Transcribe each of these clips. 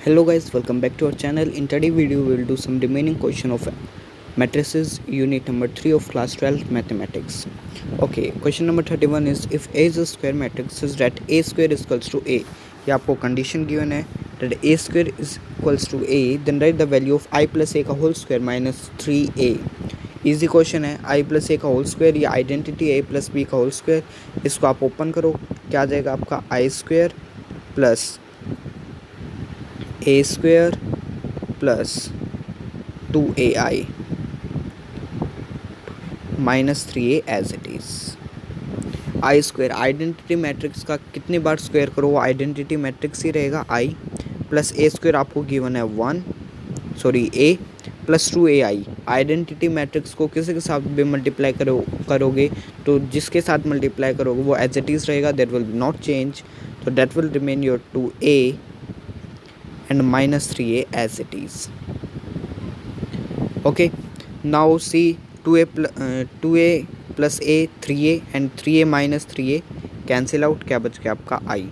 Hello guys, welcome back to our channel. In today's video, we will do some remaining question of matrices unit number 3 of class 12 mathematics. Okay, question number 31 is if A is a square matrix such that A square is equals to A. ये आपको condition given है that A square is equals to A, then write the value of I plus A का whole square minus 3A. Easy question है I plus A का whole square या identity A plus B का whole square, इसको आप open करो, क्या आ जाएगा आपका I square plus A square plus 2AI minus 3A as it is. I square identity matrix का कितनी बार स्क्वायर करो वो आइडेंटिटी मैट्रिक्स ही रहेगा I प्लस A स्क्वायर आपको गिवन है A plus 2AI identity matrix को किसी के साथ भी मल्टीप्लाई करोगे तो जिसके साथ मल्टीप्लाई करोगे वो एज इट इज़ रहेगा, दैट विल नॉट चेंज, तो that will remain your 2A and minus 3A as it is. Okay, now see 2A plus A 3A and 3A minus 3A cancel out, क्या बच गया आपका I.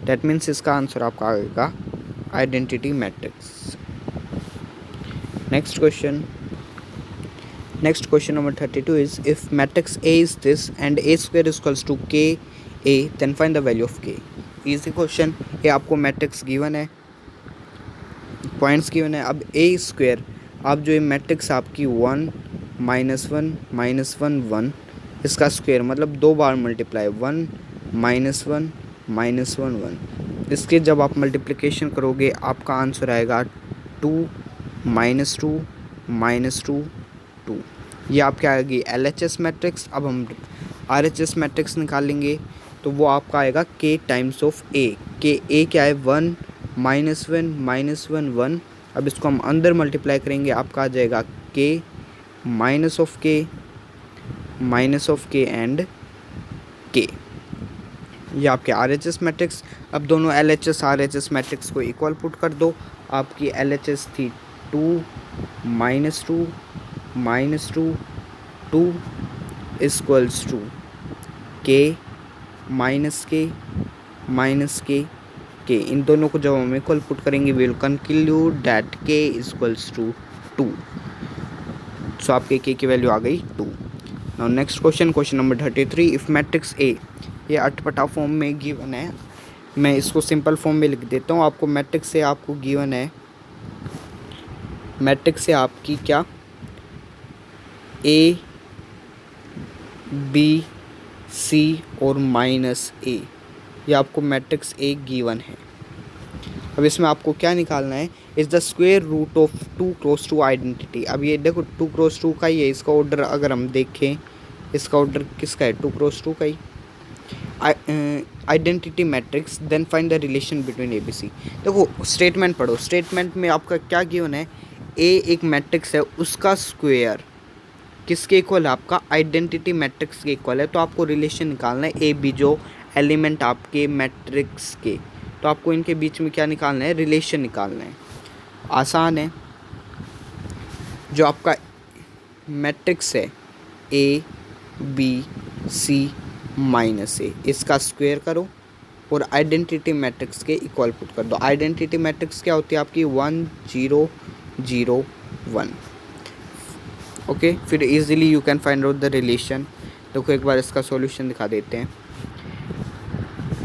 That means इसका answer आपका आएगा identity matrix. Next question number 32 is if matrix A is this and A square is equals to K A, then find the value of K. Easy question. ये आपको matrix given है, points given है. अब ए square आप जो ये matrix आपकी 1 -1 -1 1 इसका स्क्वायर मतलब दो बार मल्टीप्लाई 1 -1 -1 1 इसके जब आप मल्टीप्लिकेशन करोगे आपका आंसर आएगा 2 -2 -2 2. ये आपके आएगी LHS मैट्रिक्स. अब हम RHS मैट्रिक्स निकालेंगे तो वो आपका आएगा K टाइम्स ऑफ A. के A क्या है 1 -1 -1 1. अब इसको हम अंदर मल्टीप्लाई करेंगे, आपका आ जाएगा K minus of K and K. ये आपके RHS मैट्रिक्स. अब दोनों LHS RHS मैट्रिक्स को इक्वल पुट कर दो. आपकी LHS थी 2 -2 -2 2 equals to K minus K K. इन दोनों को जब हम इक्वल पुट करेंगे we will conclude that K equals to 2. So आपके K की वैल्यू आ गई 2. Now next question number 33 if matrix A, ये अटपटा फॉर्म में गिवन है, मैं इसको सिंपल फॉर्म में लिख देता हूँ. आपको मैट्रिक्स से आपको गिवन है, मैट्रिक्स से आपकी क्या A B C और माइनस A, ये आपको मैट्रिक्स A गिवन है. अब इसमें आपको क्या निकालना है, is the square root of 2 cross 2 identity. अब ये देखो 2 क्रॉस 2 का ही है, इसका ऑर्डर अगर हम देखें इसका ऑर्डर किसका है 2 क्रॉस 2 का ही. Identity matrix then find the relation between A B C. देखो स्टेटमेंट पढ़ो, स्टेटमेंट में आपका क्या गिवन है, ए एक मैट्रिक्स है उसका स्क्वायर किसके इक्वल है, आपका आइडेंटिटी मैट्रिक्स के इक्वल है. तो आपको रिलेशन निकालना है ए बी जो एलिमेंट आपके मैट्रिक्स के, तो आपको इनके बीच में क्या निकालना है, रिलेशन निकालना है. आसान है. जो आपका मैट्रिक्स है ए बी सी माइनस ए, इसका स्क्वायर करो और आइडेंटिटी मैट्रिक्स के इक्वल पुट कर दो. आइडेंटिटी मैट्रिक्स क्या होती है आपकी 1 0 0 1. ओके, फिर easily you can find out the relation. देखो एक बार इसका सॉल्यूशन दिखा देते हैं.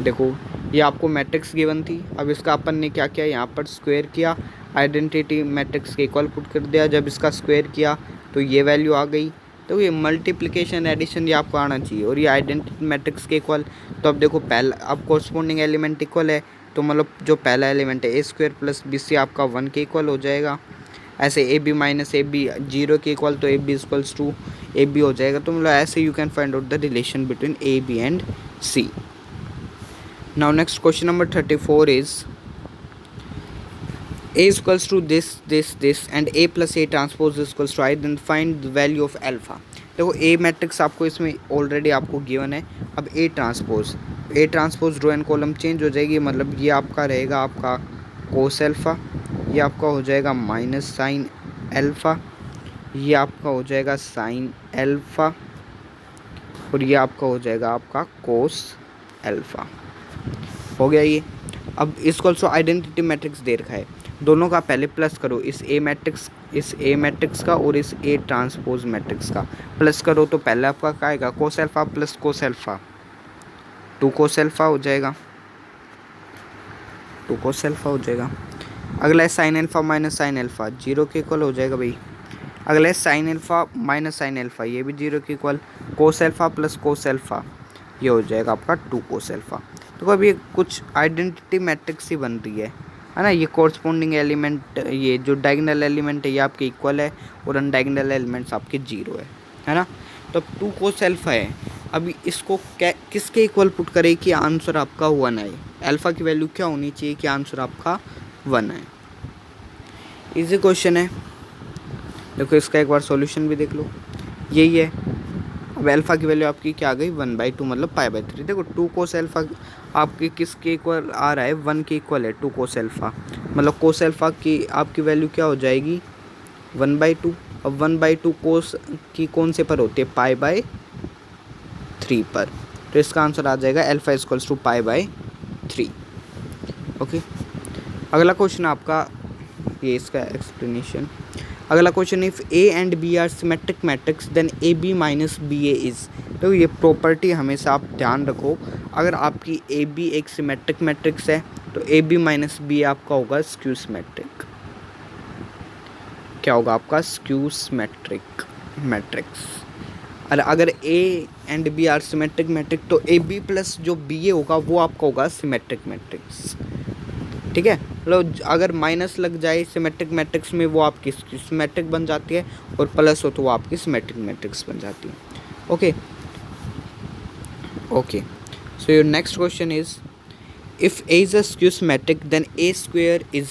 देखो ये आपको मैट्रिक्स गिवन थी, अब इसका अपन ने क्या किया, यहाँ पर स्क्वायर किया, आइडेंटिटी मैट्रिक्स के इक्वल पुट कर दिया. जब इसका स्क्वायर किया तो ये वैल्यू आ गई. तो ये मल्टीप्लिकेशन एडिशन ये आपको आना चाहिए और ये आइडेंटिटी मैट्रिक्स के इक्वल. तो अब देखो पहला अब कोरस्पोंडिंग एलिमेंट इक्वल है, तो मतलब जो पहला एलिमेंट है A square plus B C आपका 1 के इक्वल हो जाएगा. ऐसे A B minus A B 0 के इक्वल, तो A B equals to A B हो जाएगा. तो मतलब ऐसे you can find out the relation between A B and C. Now next question number 34 is A is equals to this and A plus A transpose is equals to I, then find the value of alpha. देखो A matrix आपको इसमें already आपको given है. अब A transpose row and column change हो जाएगी, मतलब ये आपका रहेगा आपका कोस एल्फ़ा, ये आपका हो जाएगा माइनस साइन एल्फ़ा, ये आपका हो जाएगा साइन एल्फ़ा और ये आपका हो जाएगा आपका कोस एल्फ़ा. हो गया ये. अब इसको ऑल्सो आइडेंटिटी मैट्रिक्स दे रखा है, दोनों का पहले प्लस करो, इस ए मैट्रिक्स का और इस ए ट्रांसपोज मैट्रिक्स का प्लस करो, तो पहले आपका क्या आएगा, कोस एल्फा प्लस कोस एल्फा, 2 कोस एल्फा हो जाएगा, 2 कोस एल्फा हो जाएगा। अगला है sine alpha minus sine alpha, 0 के इक्वल हो जाएगा भाई। अगला है sine alpha minus sine alpha, ये भी 0 के इक्वल। कोस एल्फा प्लस कोस एल्फा, ये हो जाएगा आपका 2 कोस एल्फा। तो अब ये कुछ आइडेंटिटी मैट्रिक्स ही बन रही है ना। ये कोरस्पोंडिंग एलिमेंट, ये जो डायगोनल एलिमेंट है ये आपके इक्वल है और अनडायगोनल एलिमेंट्स आपके 0 है ना। तो अब 2 कोस एल्फा है, अभी इसको किसके इक्वल पुट करें कि आंसर आपका 1 आए। एल्फा की वैल्यू क्या होनी चाहिए कि आंसर आपका 1 आए। इजी क्वेश्चन है, देखो इसका एक बार सॉल्यूशन भी देख लो, यही है। अब एल्फा की वैल्यू आपकी क्या आ गई, 1/2 मतलब π/3। देखो 2 कोस एल्फा आपके किसके इक्वल आ रहा है, 1 के इक्वल है 2 कोस एल्फा, मतलब कोस एल्फा की आपकी वैल्यू क्या हो जाएगी 1/2। अब 1/2 कोस की कौन से पर होती है, π/3 पर, तो इसका आंसर आ जाएगा एल्फा इक्वल्स टू π/3। ओके, अगला क्वेश्चन आपका ये इसका एक्सप्लेनेशन। अगला question, if A and B are symmetric matrix then A B minus B A is. तो ये प्रॉपर्टी हमेशा आप ध्यान रखो, अगर आपकी ए बी एक सिमेट्रिक मैट्रिक्स है तो ए बी माइनस बी आपका होगा स्क्यू सिमेट्रिक। क्या होगा आपका, स्क्यू सिमेट्रिक मैट्रिक्स। और अगर A and B are symmetric matrix तो ए बी प्लस जो बी ए होगा वो आपका होगा सिमेट्रिक मैट्रिक्स। ठीक है, मतलब अगर माइनस लग जाए सिमेट्रिक मैट्रिक्स में वो आपकी सिमेट्रिक बन जाती है, और प्लस हो तो वो आपकी सिमेट्रिक मैट्रिक्स बन जाती है। Okay okay, so your next question is, if A is a skew symmetric then A square is.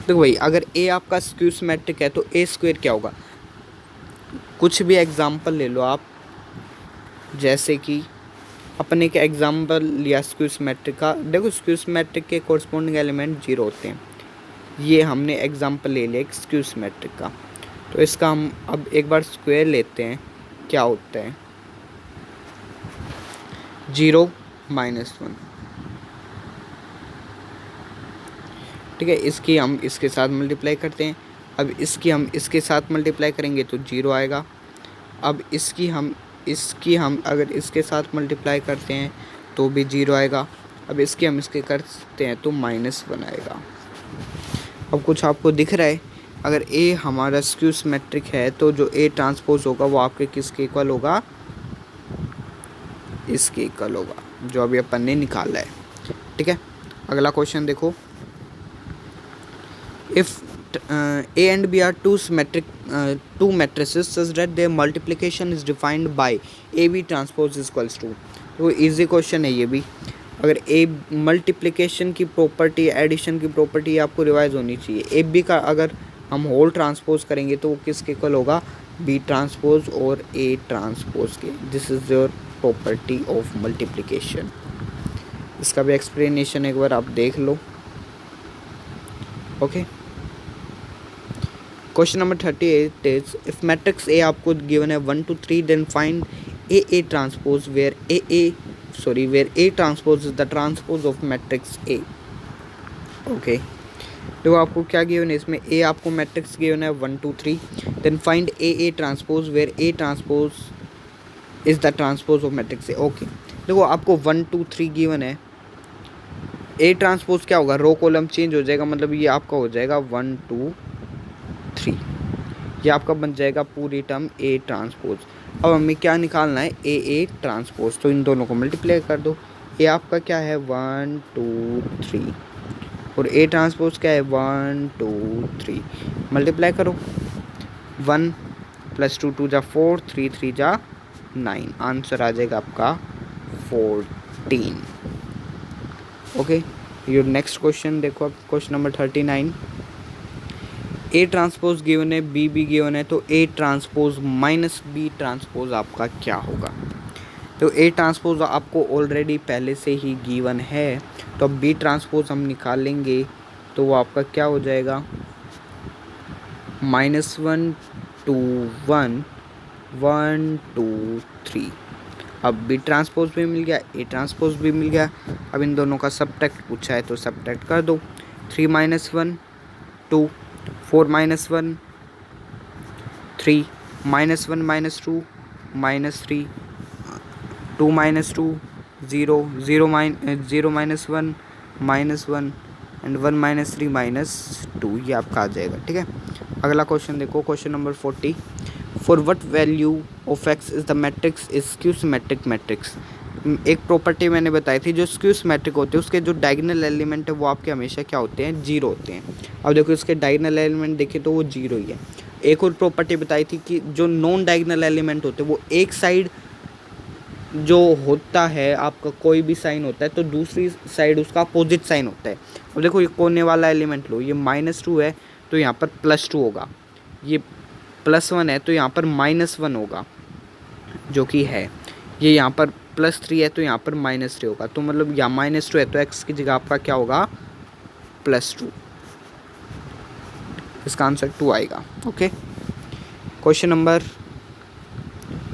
देखो भाई, अगर ए आपका स्क्यू सिमेट्रिक है तो ए स्क्वायर क्या होगा। कुछ भी एग्जांपल ले लो आप, जैसे कि अपने के एग्जाम्पल लिया स्क्यू सिमेट्रिक का। देखो स्क्यू सिमेट्रिक के कोरस्पोंडिंग एलिमेंट 0 होते हैं, ये हमने एग्जाम्पल ले लिया एक स्क्यू सिमेट्रिक का। तो इसका हम अब एक बार स्क्वायर लेते हैं, क्या होता है 0 - 1। ठीक है, इसकी हम इसके साथ मल्टीप्लाई करते हैं, अब इसकी हम इसके साथ मल्टीप्लाई करेंगे तो 0 आएगा। अब इसकी हम अगर इसके साथ मल्टीप्लाई करते हैं तो भी 0 आएगा। अब इसके हम इसके करते हैं तो -1 आएगा। अब कुछ आपको दिख रहा है, अगर ए हमारा स्क्यू सिमेट्रिक है तो जो ए ट्रांसपोज होगा वो आपके किसके इक्वल होगा, इसके इक्वल होगा, जो अभी अपन ने निकाला है। ठीक है, अगला क्वेश्चन देखो, if A and B are two matrices such that their multiplication is defined by AB transpose is equals to। तो इजी क्वेश्चन है ये भी। अगर ए मल्टीप्लिकेशन की प्रॉपर्टी, एडिशन की प्रॉपर्टी आपको रिवाइज होनी चाहिए। ए बी का अगर हम होल ट्रांसपोज करेंगे तो वो किसके इक्वल होगा, बी ट्रांसपोज और ए ट्रांसपोज के। This is your property of multiplication. इसका भी एक्सप्लेनेशन एक बार आप देख लो। Okay, question number 38 is, if matrix A आपको गिवन है 1 to 3 then find A transpose where A transpose is the transpose of matrix A. Okay, तो आपको क्या गिवन है इसमें, ए आपको मैट्रिक्स गिवन है 1 to 3 then find A transpose where A transpose is the transpose of matrix A. Okay, देखो आपको 1 to 3 given है, ए ट्रांसपोज क्या होगा, रो कॉलम चेंज हो जाएगा, मतलब ये आपका हो जाएगा 1 2 3, ये आपका बन जाएगा पूरी टर्म ए ट्रांसपोज। अब हमें क्या निकालना है, ए ट्रांसपोज, तो इन दोनों को मल्टीप्लाई कर दो। ए आपका क्या है 1 2 3 और ए ट्रांसपोज क्या है 1 2 3, मल्टीप्लाई करो। 1 + 2 2 = 4, 3 3 = 9, आंसर आ जाएगा आपका 14। ओके, योर नेक्स्ट क्वेश्चन देखो, आप question number 39, A transpose given है, बी भी गिवन है, तो A transpose minus B transpose आपका क्या होगा। तो ए ट्रांसपोज आपको ऑलरेडी पहले से ही गिवन है, तो अब बी ट्रांसपोज हम निकालेंगे तो वो आपका क्या हो जाएगा, -1 2 1 1 2 3। अब बी ट्रांसपोज भी मिल गया, ए ट्रांसपोज भी मिल गया। अब इन दोनों का सबट्रैक्ट पूछा है तो सबट्रैक्ट कर दो। 3 - 1 2, 4 - 1 3, -1 - 2 -3, 2 - 2 0, 0 -1 -1 एंड 1 - 3 -2, ये आपका आ जाएगा। ठीक है, अगला क्वेश्चन देखो, question number 40। For what value of x is the matrix is skew symmetric matrix. एक प्रॉपर्टी मैंने बताई थी, जो स्क्यू सिमेट्रिक होते हैं उसके जो डायगोनल एलिमेंट है वो आपके हमेशा क्या होते हैं, जीरो होते हैं। अब देखो इसके डायगोनल एलिमेंट देखे तो वो जीरो ही है। एक और प्रॉपर्टी बताई थी कि जो नॉन डायगोनल एलिमेंट होते हैं वो एक साइड जो होता है आपका कोई भी साइन होता है तो दूसरी साइड उसका अपोजिट साइन होता है। अब देखो ये कोने वाला एलिमेंट लो, ये -2 है तो यहाँ पर +2 होगा, ये +1 है तो यहाँ पर -1 होगा जो कि है, ये यहाँ पर +3 है तो यहाँ पर -3 होगा। तो मतलब यहाँ -2 है तो x की जगह आपका क्या होगा, +2। इसका आंसर 2 आएगा। Okay, question number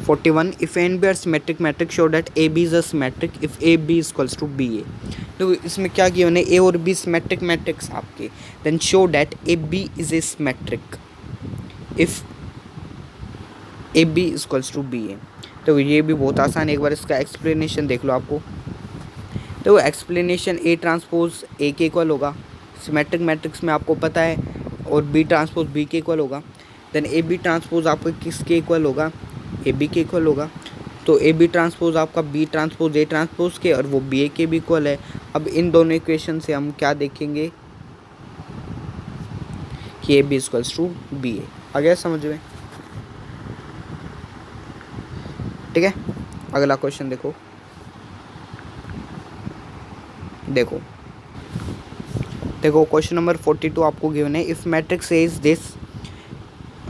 41। If and B are symmetric matrix show that A B is a symmetric if A B equals to B A. तो इसमें क्या किया उन्हें, ए और बी सिमेट्रिक मैट्रिक्स आपके, then show that A B is a symmetric if A B equals to B A. तो ये भी बहुत आसान है, एक बार इसका एक्सप्लेनेशन देख लो आपको। तो एक्सप्लेनेशन ए ट्रांसपोज ए के इक्वल होगा, सिमेट्रिक मैट्रिक्स में आपको पता है, और बी ट्रांसपोज बी के इक्वल होगा। देन ए बी ट्रांसपोज आपका किसके इक्वल होगा, ए बी के इक्वल होगा। तो ए बी ट्रांसपोज आपका बी ट्रांसपोज ए ट्रांसपोज के, और वो बी ए के भी इक्वल है। अब इन दोनों इक्वेशन से हम क्या देखेंगे कि A B equals to B A. आ गया समझ में? ठीक है, अगला क्वेश्चन देखो। देखो क्वेश्चन नंबर 42 आपको गिवन है, if matrix A is this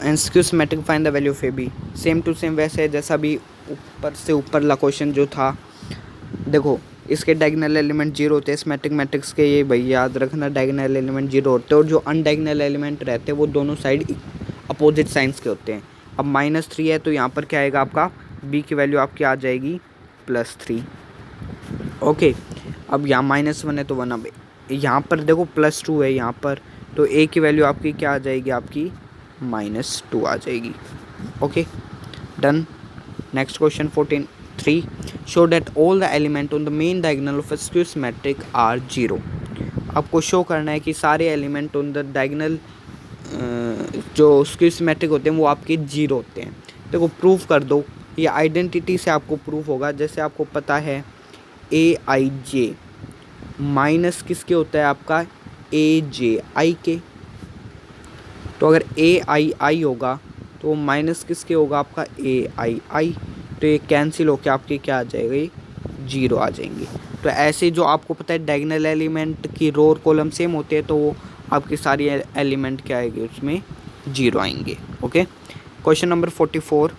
and skew symmetric find the value of A B. Same to same वैसे जैसा भी ऊपर से ऊपर ला क्वेश्चन जो था। देखो इसके डायगोनल एलिमेंट जीरो होते हैं, सिमेट्रिक मैट्रिक्स के, ये भाई याद रखना, डायगोनल एलिमेंट जीरो होते हैं, और जो अनडायगोनल एलिमेंट रहते हैं वो दोनों साइड अपोजिट साइंस के होते हैं। अब -3 है तो यहाँ पर क्या आएगा आपका, बी की वैल्यू आपकी आ जाएगी +3। ओके, अब यहाँ -1 है तो 1, अब यहाँ पर देखो +2 है यहाँ पर, तो ए की वैल्यू आपकी क्या आ जाएगी, आपकी -2 आ जाएगी। Okay done. Next question 43। Show that all the element on the main diagonal of a skew symmetric are 0। आपको शो करना है कि सारे एलिमेंट ऑन द डायगोनल जो स्क्यू सिमेट्रिक होते हैं वो आपके 0 होते हैं। देखो प्रूफ कर दो, ये आइडेंटिटी से आपको प्रूफ होगा। जैसे आपको पता है AIJ माइनस किसके होता है आपका, AJI के। तो अगर AII होगा तो माइनस किसके होगा आपका, AII। तो ये कैंसिल होकर आपके क्या आ जाएगा, ये 0 आ जाएंगे। तो ऐसे जो आपको पता है डायगोनल एलिमेंट की रो और कॉलम सेम होते हैं तो वो आपके सारी एलिमेंट क्या आएंगे, उसमें 0 आएंगे। Okay, question number 44।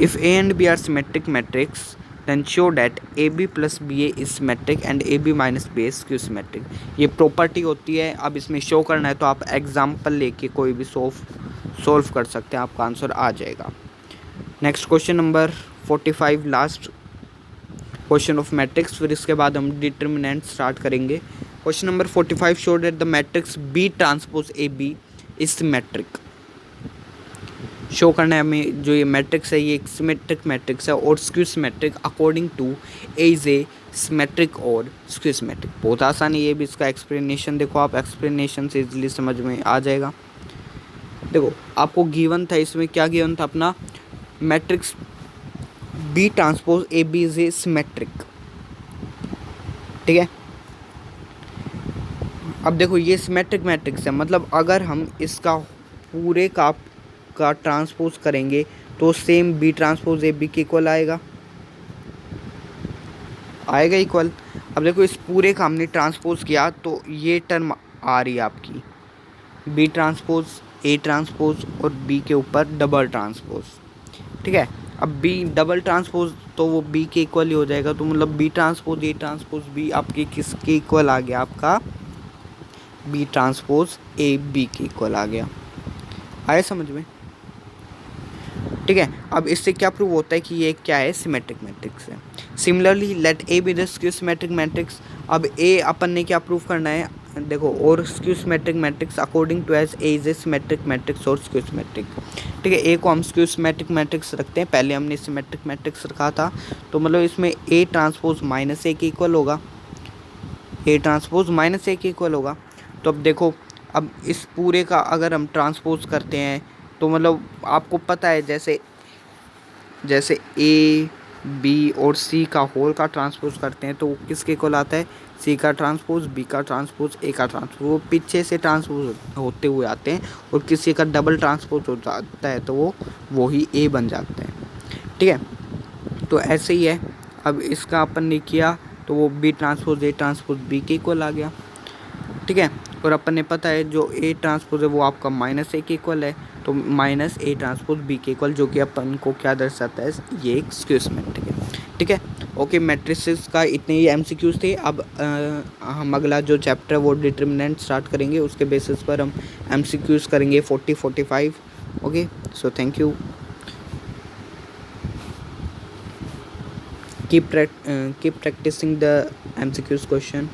If A and B are symmetric matrix then show that AB plus BA is symmetric and AB minus BA is skew symmetric। ये प्रॉपर्टी होती है। अब इसमें शो करना है तो आप एग्जाम्पल लेके कोई भी सॉल्व कर सकते हैं, आपका आंसर आ जाएगा। Next question number 45, last question of matrix, फिर इसके बाद हम डिटर्मिनेंट स्टार्ट करेंगे। Question number 45 show that the matrix B transpose AB is symmetric. Show करना है हमें जो ये मैट्रिक्स है ये एक सिमेट्रिक मैट्रिक्स है और skew symmetric according to A is a symmetric और स्क्यू सिमेट्रिक। बहुत आसान है ये भी, इसका एक्सप्लेनेशन देखो आप, एक्सप्लेनेशन से इजीली समझ में आ जाएगा। देखो आपको गिवन था, इसमें क्या गिवन था अपना, matrix B transpose A B is a symmetric. ठीक है, अब देखो ये सिमेट्रिक मैट्रिक्स है, मतलब अगर हम इसका पूरे का ट्रांसपोज करेंगे तो same B transpose A B के इक्वल आएगा इक्वल। अब देखो इस पूरे का हमने ट्रांसपोज किया तो ये टर्म आ रही है आपकी बी ट्रांसपोज ए ट्रांसपोज और बी के ऊपर डबल ट्रांसपोज। ठीक है, अब बी डबल ट्रांसपोज तो वो बी के इक्वल ही हो जाएगा। तो मतलब B transpose A transpose B आपके किसके इक्वल आ गया, आपका बी ट्रांसपोज ए बी के इक्वल आ गया। आया समझ में? ठीक है। अब इससे क्या प्रूव होता है कि ये क्या है, सिमेट्रिक मैट्रिक्स है। Similarly let A B the skew symmetric matrix. अब ए अपन ने क्या प्रूव करना है, देखो, और skew symmetric matrix according to as A is a symmetric matrix और स्क्यू सिमेट्रिक। ठीक है, ए को हम स्क्यू सिमेट्रिक मैट्रिक्स रखते हैं, पहले हमने सिमेट्रिक मैट्रिक्स रखा था, तो मतलब इसमें ए ट्रांसपोज माइनस ए के इक्वल होगा, ए ट्रांसपोज माइनस ए के इक्वल होगा। तो अब देखो, अब इस पूरे का अगर हम ट्रांसपोज करते हैं तो मतलब आपको पता है, जैसे जैसे ए बी और सी का होल का ट्रांसपोज करते हैं तो वो किसके इक्वल आता है, सी का ट्रांसपोज, बी का ट्रांसपोज, ए का ट्रांसपोज, वो पीछे से ट्रांसपोज होते हुए आते हैं, और किसी का डबल ट्रांसपोज हो जाता है तो वो ही ए बन जाते हैं। ठीक है, तो ऐसे ही है। अब इसका अपन ने किया तो वो बी ट्रांसपोज बी के इक्वल आ गया। ठीक है, और अपन ने पता है जो ए ट्रांसपोज है वो आपका माइनस ए के इक्वल है, तो माइनस ए ट्रांसपोज बी के इक्वल, जो कि अपन को क्या दर्शाता है, ये एक स्क्यू सिमेट्रिक है। ठीक है, ओके, मैट्रिसेस का इतने ही एमसीक्यूज थे। अब हम अगला जो चैप्टर है वो डिटर्मिनेंट स्टार्ट करेंगे, उसके बेसिस पर हम एमसीक्यूज करेंगे 40-45। Okay, so thank you. keep practicing the MCQs question.